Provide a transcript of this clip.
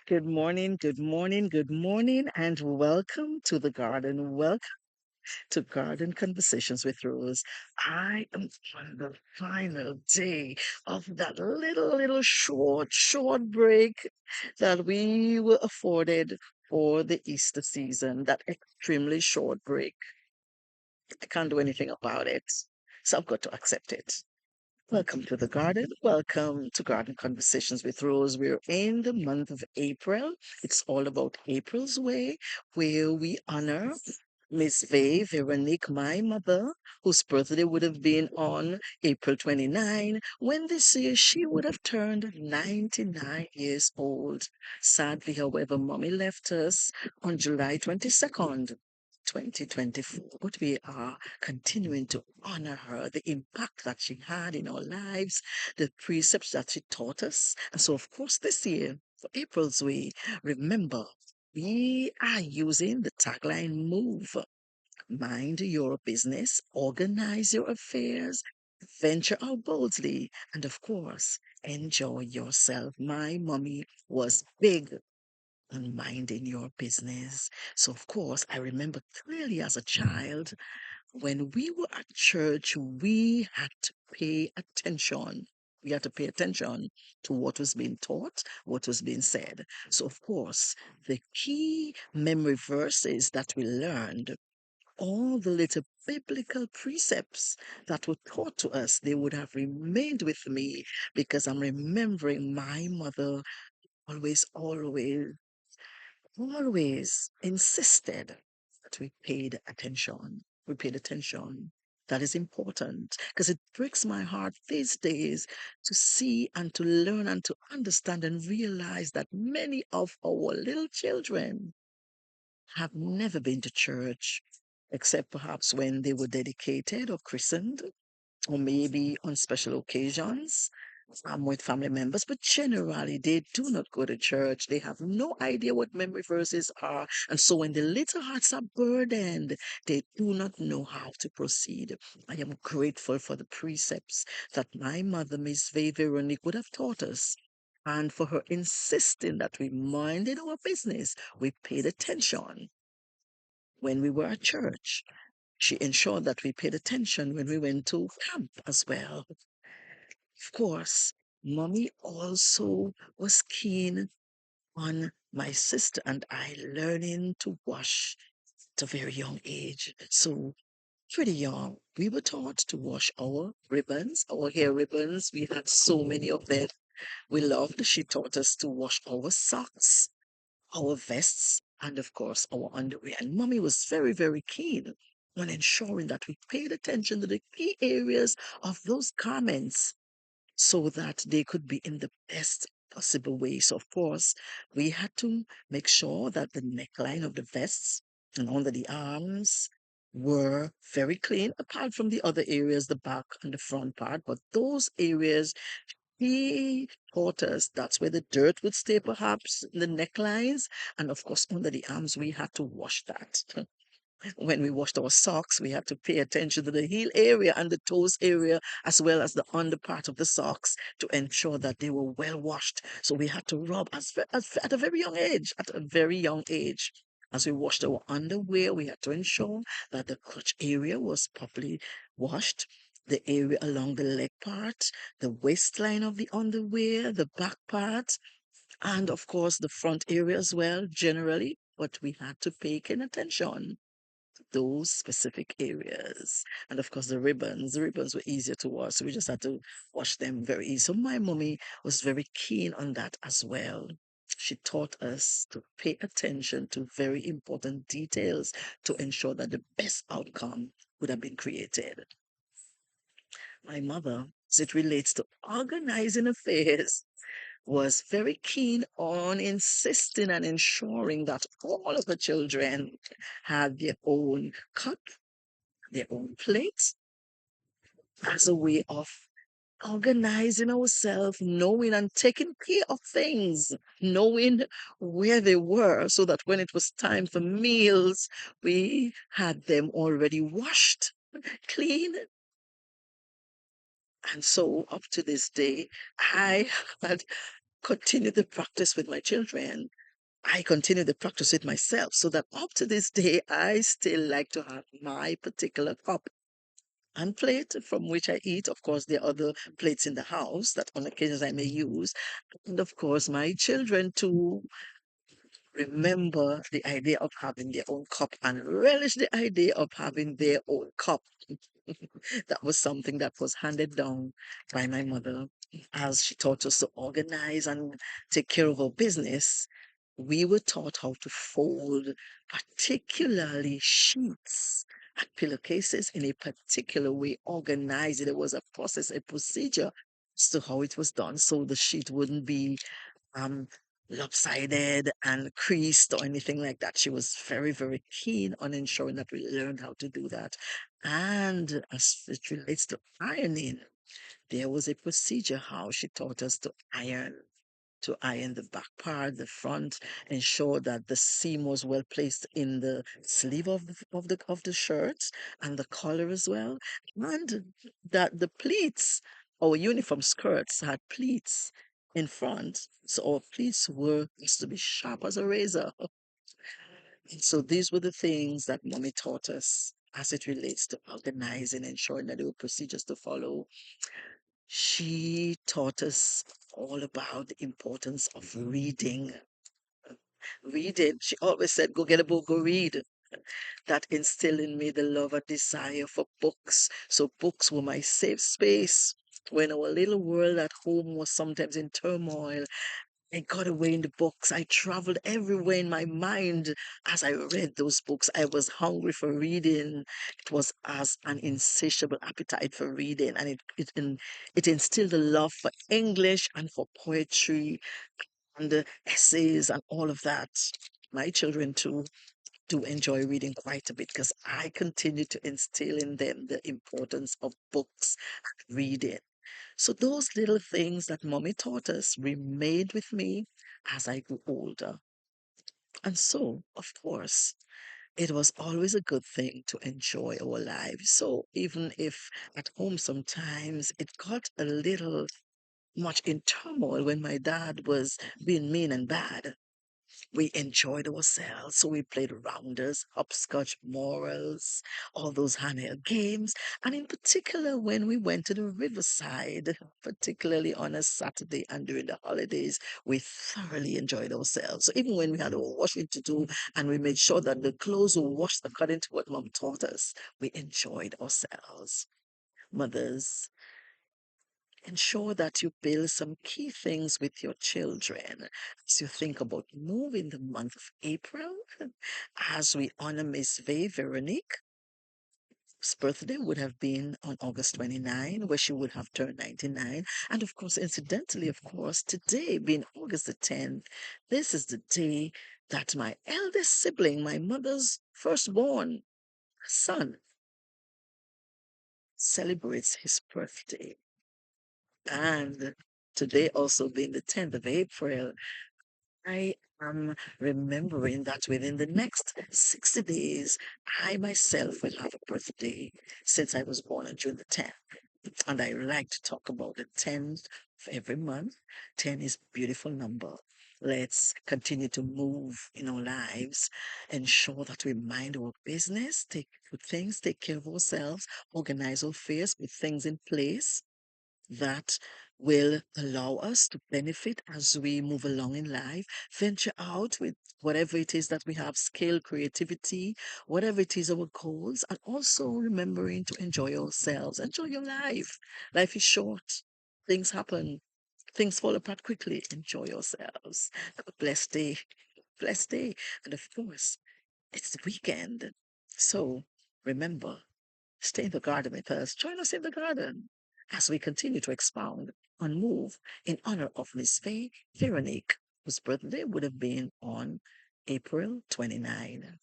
Good morning, good morning, good morning, and welcome to the garden. Welcome to Garden Conversations with Rose. I am on the final day of that little short break that we were afforded for the Easter season, that extremely short break. I can't do anything about it, so I've got to accept it. Welcome to the garden. Welcome to Garden Conversations with Rose. We're in the month of April. It's all about April's Way, where we honor Miss Veronique, my mother, whose birthday would have been on April 29, when this year she would have turned 99 years old. Sadly, however, mommy left us on July 22nd. 2024, but we are continuing to honor her, the impact that she had in our lives, the precepts that she taught us. And so, of course, this year, for April's Way, remember, we are using the tagline Move. Mind your business, organize your affairs, venture out boldly, and of course, enjoy yourself. My mommy was big on minding your business. So, of course, I remember clearly as a child when we were at church, we had to pay attention. We had to pay attention to what was being taught, what was being said. So, of course, the key memory verses that we learned, all the little biblical precepts that were taught to us, they would have remained with me because I'm remembering my mother always insisted that we paid attention. We paid attention. That is important because it breaks my heart these days to see and to learn and to understand and realize that many of our little children have never been to church, except perhaps when they were dedicated or christened, or maybe on special occasions with family members. But generally, they do not go to church. They have no idea what memory verses are. And so when the little hearts are burdened, they do not know how to proceed. I am grateful for the precepts that my mother, Miss Veronique, would have taught us. And for her insisting that we minded our business, we paid attention when we were at church. She ensured that we paid attention when we went to camp as well. Of course, mommy also was keen on my sister and I learning to wash at a very young age. So, pretty young, we were taught to wash our ribbons, our hair ribbons. We had so many of them. We loved. She taught us to wash our socks, our vests, and of course, our underwear. And mommy was very keen on ensuring that we paid attention to the key areas of those garments so that they could be in the best possible way. So, of course, we had to make sure that the neckline of the vests and under the arms were very clean, apart from the other areas, the back and the front part. But those areas, he taught us that's where the dirt would stay, perhaps, in the necklines. And of course, under the arms, we had to wash that. When we washed our socks, we had to pay attention to the heel area and the toes area, as well as the under part of the socks, to ensure that they were well washed. So we had to rub at a very young age, at a very young age. As we washed our underwear, we had to ensure that the crotch area was properly washed. The area along the leg part, the waistline of the underwear, the back part, and of course the front area as well, generally. But we had to pay keen attention those specific areas. And of course, the ribbons were easier to wash, so we just had to wash them very easy. So my mommy was very keen on that as well. She taught us to pay attention to very important details to ensure that the best outcome would have been created. My mother, as it relates to organizing affairs, was very keen on insisting and ensuring that all of the children had their own cup, their own plates, as a way of organizing ourselves, knowing and taking care of things, knowing where they were, so that when it was time for meals, we had them already washed, clean. And so up to this day, I had continued the practice with my children. I continue the practice with myself so that up to this day, I still like to have my particular cup and plate from which I eat. Of course, there are other plates in the house that on occasions I may use. And of course, my children too remember the idea of having their own cup and relish the idea of having their own cup. That was something that was handed down by my mother as she taught us to organize and take care of our business. We were taught how to fold, particularly sheets and pillowcases in a particular way, organize it. It was a process, a procedure as to how it was done so the sheet wouldn't be um, lopsided and creased or anything like that. She was very, very keen on ensuring that we learned how to do that. And as it relates to ironing, there was a procedure how she taught us to iron the back part, the front, ensure that the seam was well placed in the sleeve of the shirt and the collar as well, and that the pleats, our uniform skirts had pleats in front, so our pleats were used to be sharp as a razor. And so these were the things that mommy taught us as it relates to organizing, ensuring that there were procedures to follow. She taught us all about the importance of reading. Reading. She always said, go get a book, go read. That instilled in me the love and desire for books. So books were my safe space. When our little world at home was sometimes in turmoil, I got away in the books. I traveled everywhere in my mind as I read those books. I was hungry for reading. It was as an insatiable appetite for reading, and it instilled a love for English and for poetry and the essays and all of that. My children too do enjoy reading quite a bit because I continue to instill in them the importance of books and reading. So those little things that mommy taught us remained with me as I grew older. And so, of course, it was always a good thing to enjoy our lives. So even if at home sometimes it got a little much in turmoil when my dad was being mean and bad, we enjoyed ourselves. So we played rounders, hopscotch, morals, all those handheld games. And in particular, when we went to the riverside, particularly on a Saturday and during the holidays, we thoroughly enjoyed ourselves. So even when we had our washing to do and we made sure that the clothes were washed according to what mom taught us, we enjoyed ourselves. Mothers, ensure that you build some key things with your children as you think about moving the month of April as we honor Miss Veronique. Whose birthday would have been on August 29, where she would have turned 99. And of course, incidentally, of course, today being August the 10th, this is the day that my eldest sibling, my mother's firstborn son, celebrates his birthday. And today also being the 10th of April, I am remembering that within the next 60 days, I myself will have a birthday since I was born on June the 10th. And I like to talk about the 10th of every month. 10 is a beautiful number. Let's continue to move in our lives, ensure that we mind our business, take good things, take care of ourselves, organize our affairs, put things in place that will allow us to benefit as we move along in life, venture out with whatever it is that we have, skill, creativity, whatever it is our goals, and also remembering to enjoy ourselves. Enjoy your life. Life is short. Things happen. Things fall apart quickly. Enjoy yourselves. Have a blessed day. Blessed day. And of course, it's the weekend. So remember, stay in the garden with us. Join us in the garden as we continue to expound and move in honor of Miss Veronique, whose birthday would have been on April 29.